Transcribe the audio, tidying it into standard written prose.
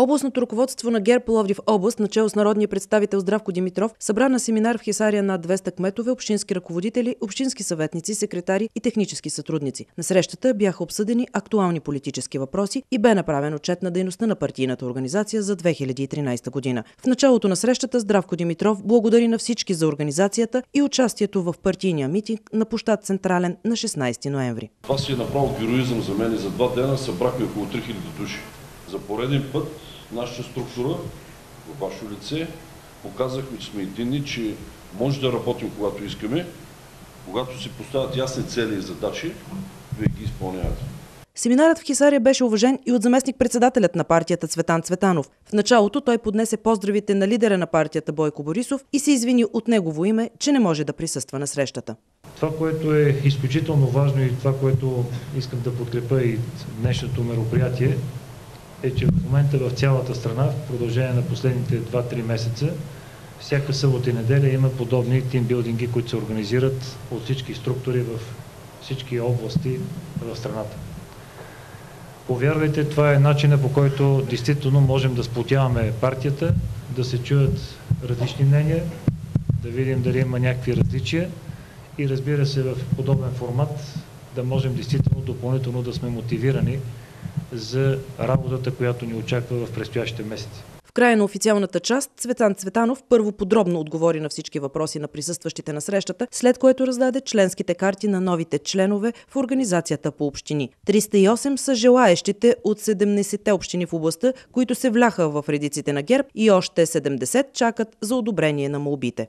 Областното ръководство на ГЕРБ Пловдив област, начело с народния представител Здравко Димитров, събра на семинар в Хисаря над 200 кметове, общински ръководители, общински съветници, секретари и технически сътрудници. На срещата бяха обсъдени актуални политически въпроси и бе направен отчет на дейността на партийната организация за 2013 година. В началото на срещата Здравко Димитров благодари на всички за организацията и участието в партийния митинг на площад Централен на 16 ноември. Това си е направо героизъм за мен и за 2 дена събрахме около 3000 души. За пореден път нашата структура в ваше лице показахме, че сме единни, че може да работим когато искаме, когато си поставят ясни цели и задачи, вие ги изпълнявате. Семинарът в Хисаря беше уважен и от заместник-председателят на партията Цветан Цветанов. В началото той поднесе поздравите на лидера на партията Бойко Борисов и се извини от негово име, че не може да присъства на срещата. Това, което е изключително важно и това, което искам да подкрепя и днешното мероприятие, е, че в момента в цялата страна, в продължение на последните 2-3 месеца, всяка събота и неделя има подобни тимбилдинги, които се организират от всички структури в всички области в страната. Повярвайте, това е начинът, по който действително можем да сплотяваме партията, да се чуят различни мнения, да видим дали има някакви различия и разбира се в подобен формат да можем действително допълнително да сме мотивирани за работата, която ни очаква в предстоящите месеци. В края на официалната част Цветан Цветанов първо подробно отговори на всички въпроси на присъстващите на срещата, след което раздаде членските карти на новите членове в организацията по общини. 308 са желаещите от 70-те общини в областта, които се вляха в редиците на ГЕРБ, и още 70 чакат за одобрение на молбите.